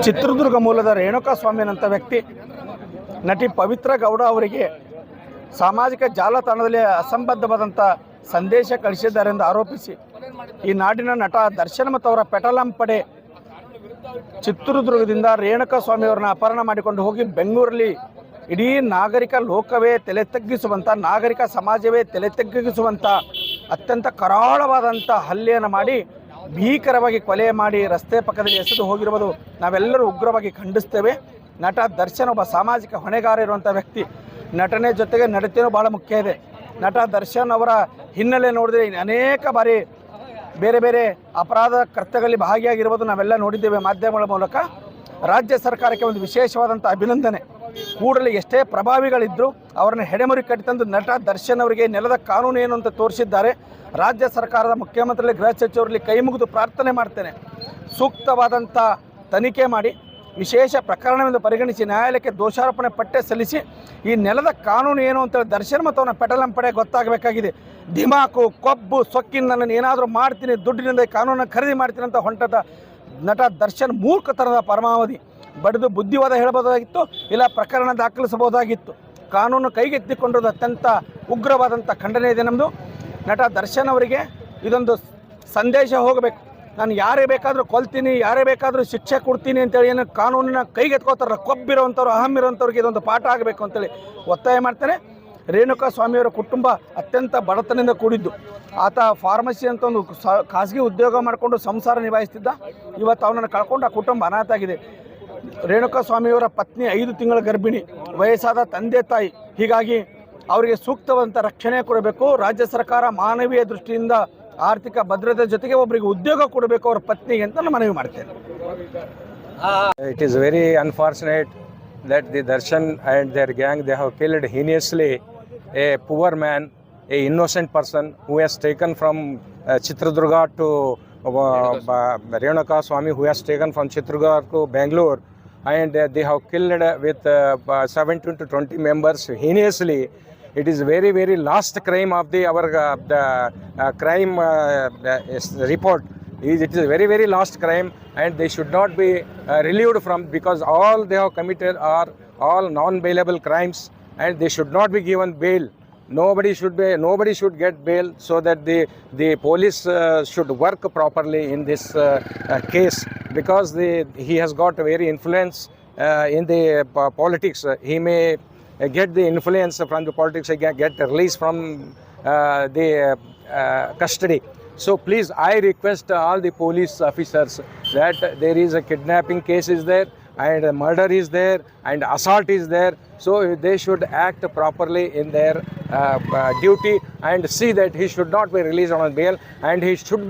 ಚಿತ್ರದುರ್ಗ ಮೂಲದ ರೇಣುಕಾ ಸ್ವಾಮಿ ಅಂತ ವ್ಯಕ್ತಿ ನಟಿ ಪವಿತ್ರ ಗೌಡ ಅವರಿಗೆ ಸಾಮಾಜಿಕ ಜಾಲತಾಣದಲ್ಲಿ ಅಸಂಬದ್ಧವಾದಂಥ ಸಂದೇಶ ಕಳಿಸಿದ್ದಾರೆ ಎಂದು ಆರೋಪಿಸಿ ಈ ನಾಡಿನ ನಟ ದರ್ಶನ್ ಮತ್ತು ಅವರ ಪೆಟಲಂ ಪಡೆ ಚಿತ್ರದುರ್ಗದಿಂದ ರೇಣುಕಾ ಸ್ವಾಮಿಯವರನ್ನ ಅಪಹರಣ ಮಾಡಿಕೊಂಡು ಹೋಗಿ ಬೆಂಗಳೂರಲ್ಲಿ ಇಡೀ ನಾಗರಿಕ ಲೋಕವೇ ತಲೆ ತಗ್ಗಿಸುವಂಥ ನಾಗರಿಕ ಸಮಾಜವೇ ತಲೆ ತಗ್ಗಿಸುವಂಥ ಅತ್ಯಂತ ಕರಾಳವಾದಂಥ ಹಲ್ಲೆಯನ್ನು ಮಾಡಿ ಭೀಕರವಾಗಿ ಕೊಲೆ ಮಾಡಿ ರಸ್ತೆ ಪಕ್ಕದಲ್ಲಿ ಎಸೆದು ಹೋಗಿರುವುದು ನಾವೆಲ್ಲರೂ ಉಗ್ರವಾಗಿ ಖಂಡಿಸ್ತೇವೆ. ನಟ ದರ್ಶನ್ ಒಬ್ಬ ಸಾಮಾಜಿಕ ಹೊಣೆಗಾರ ಇರುವಂಥ ವ್ಯಕ್ತಿ. ನಟನೆ ಜೊತೆಗೆ ನಡತೆಯೂ ಭಾಳ ಮುಖ್ಯ ಇದೆ. ನಟ ದರ್ಶನ್ ಅವರ ಹಿನ್ನೆಲೆ ನೋಡಿದ್ರೆ ಅನೇಕ ಬಾರಿ ಬೇರೆ ಬೇರೆ ಅಪರಾಧ ಕೃತ್ಯಗಳಲ್ಲಿ ಭಾಗಿಯಾಗಿರುವುದು ನಾವೆಲ್ಲ ನೋಡಿದ್ದೇವೆ ಮಾಧ್ಯಮಗಳ ಮೂಲಕ. ರಾಜ್ಯ ಸರ್ಕಾರಕ್ಕೆ ಒಂದು ವಿಶೇಷವಾದಂಥ ಅಭಿನಂದನೆ. ಕೂಡಲೇ ಎಷ್ಟೇ ಪ್ರಭಾವಿಗಳಿದ್ದರೂ ಅವರನ್ನು ಹೆಡೆಮುರಿ ಕಟ್ಟಿತಂದು ನಟ ದರ್ಶನ್ ಅವರಿಗೆ ನೆಲದ ಕಾನೂನು ಏನು ಅಂತ ತೋರಿಸಿದ್ದಾರೆ. ರಾಜ್ಯ ಸರ್ಕಾರದ ಮುಖ್ಯಮಂತ್ರಿ ಗೃಹ ಸಚಿವರಲ್ಲಿ ಕೈ ಮುಗಿದು ಪ್ರಾರ್ಥನೆ ಮಾಡ್ತೇನೆ, ಸೂಕ್ತವಾದಂಥ ತನಿಖೆ ಮಾಡಿ ವಿಶೇಷ ಪ್ರಕರಣವೆಂದು ಪರಿಗಣಿಸಿ ನ್ಯಾಯಾಲಯಕ್ಕೆ ದೋಷಾರೋಪಣೆ ಪಟ್ಟೆ ಸಲ್ಲಿಸಿ ಈ ನೆಲದ ಕಾನೂನು ಏನು ಅಂತೇಳಿ ದರ್ಶನ್ ಮತ್ತು ಅವನ ಪೆಟಲಂ ಪಡೆ ಗೊತ್ತಾಗಬೇಕಾಗಿದೆ. ದಿಮಾಕು ಕೊಬ್ಬು ಸೊಕ್ಕಿನ ನನ್ನನ್ನು ಏನಾದರೂ ಮಾಡ್ತೀನಿ, ದುಡ್ಡಿನಿಂದ ಕಾನೂನನ್ನು ಖರೀದಿ ಮಾಡ್ತೀನಿ ಅಂತ ಹೊಂಟದ ನಟ ದರ್ಶನ್ ಮೂರ್ಖತನದ ಪರಮಾವಧಿ. ಬಡಿದು ಬುದ್ಧಿವಾದ ಹೇಳ್ಬೋದಾಗಿತ್ತು, ಇಲ್ಲ ಪ್ರಕರಣ ದಾಖಲಿಸಬಹುದಾಗಿತ್ತು. ಕಾನೂನು ಕೈಗೆತ್ತಿಕೊಂಡಿರೋದು ಅತ್ಯಂತ ಉಗ್ರವಾದಂಥ ಖಂಡನೆ ಇದೆ ನಮ್ಮದು. ನಟ ದರ್ಶನ್ ಅವರಿಗೆ ಇದೊಂದು ಸಂದೇಶ ಹೋಗಬೇಕು. ನಾನು ಯಾರೇ ಬೇಕಾದರೂ ಕೊಲ್ತೀನಿ, ಯಾರೇ ಬೇಕಾದರೂ ಶಿಕ್ಷೆ ಕೊಡ್ತೀನಿ ಅಂತೇಳಿ ಏನು ಕಾನೂನಿನ ಕೈಗೆತ್ಕೋತಾರಲ್ಲ, ಕೊಬ್ಬಿರೋವಂಥವ್ರು ಅಹಮ್ಮಿರೋವಂಥವ್ರಿಗೆ ಇದೊಂದು ಪಾಠ ಆಗಬೇಕು ಅಂತೇಳಿ ಒತ್ತಾಯ ಮಾಡ್ತಾನೆ. ರೇಣುಕಾ ಸ್ವಾಮಿಯವರ ಕುಟುಂಬ ಅತ್ಯಂತ ಬಡತನದಿಂದ ಕೂಡಿದ್ದು. ಆತ ಫಾರ್ಮಸಿ ಅಂತ ಒಂದು ಖಾಸಗಿ ಉದ್ಯೋಗ ಮಾಡಿಕೊಂಡು ಸಂಸಾರ ನಿಭಾಯಿಸ್ತಿದ್ದ. ಇವತ್ತು ಅವನನ್ನು ಕಳ್ಕೊಂಡು ಆ ಕುಟುಂಬ ಅನಾಥ ಆಗಿದೆ. ರೇಣುಕಾ ಸ್ವಾಮಿಯವರ ಪತ್ನಿ 5 ತಿಂಗಳ ಗರ್ಭಿಣಿ, ವಯಸ್ಸಾದ ತಂದೆ ತಾಯಿ. ಹೀಗಾಗಿ ಅವರಿಗೆ ಸೂಕ್ತವಾದಂಥ ರಕ್ಷಣೆ ಕೊಡಬೇಕು. ರಾಜ್ಯ ಸರ್ಕಾರ ಮಾನವೀಯ ದೃಷ್ಟಿಯಿಂದ ಆರ್ಥಿಕ ಭದ್ರತೆ ಜೊತೆಗೆ ಒಬ್ಬರಿಗೆ ಉದ್ಯೋಗ ಕೊಡಬೇಕು ಅವರ ಪತ್ನಿಗೆ ಅಂತ ನಾನು ಮನವಿ ಮಾಡ್ತೇನೆ. It is very unfortunate that the Darshan and their gang, they have killed heinously a poor man, a innocent person who has taken from Chitradurga to Renuka Swami, who has taken from Chitradurga to Bangalore, and they have killed with 17 to 20 members heinously. It is very, very last crime of our crime report. It is a very, very last crime, and they should not be relieved from, because all they have committed are all non-bailable crimes, and they should not be given bail. Nobody should get bail, so that the police should work properly in this case, because he has got a very influence in the politics. He may get the influence from the politics, get released from the custody. So please, I request all the police officers that there is a kidnapping case is there, and murder is there, and assault is there. So they should act properly in their duty and see that he should not be released on bail, and he should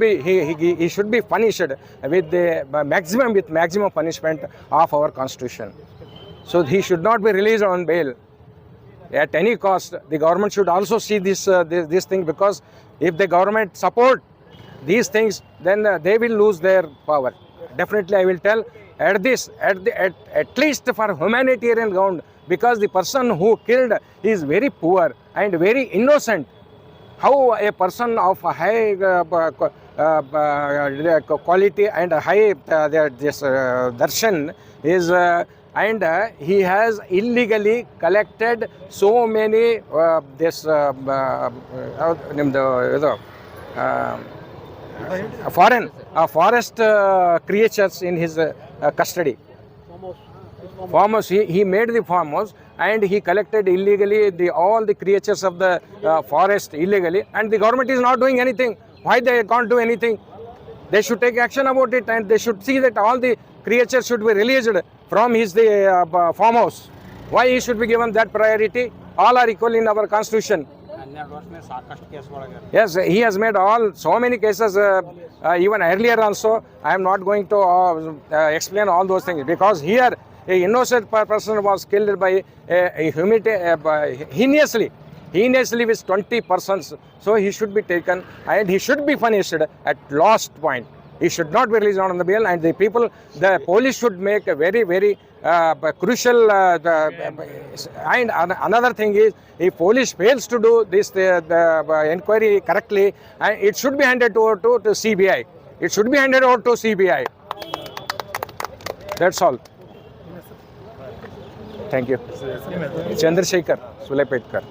be punished with the maximum punishment of our constitution. So he should not be released on bail at any cost. The government should also see this thing, because if the government support these things, then they will lose their power. Definitely, I will tell at least for humanitarian ground, because the person who killed is very poor and very innocent. How a person of high quality and high this Darshan is and he has illegally collected so many forest creatures in his custody. Farmhouse, he made the farmhouse, and he collected illegally all the creatures of the forest illegally, and the government is not doing anything. Why they can't do anything? They should take action about it, and they should see that all the creatures should be released from his farmhouse. Why he should be given that priority? All are equal in our constitution. Yes, he has made so many cases, even earlier also. I am not going to explain all those things, because here a innocent person was killed by heinously with 20 persons. So he should be taken, and he should be punished at last point. He should not be released on the bail, and the police should make a very, very crucial and another thing is, if police fails to do this the inquiry correctly, and it should be handed over to CBI. It should be handed over to CBI. That's all. Thank you. Chandrasekhar Sulepetkar.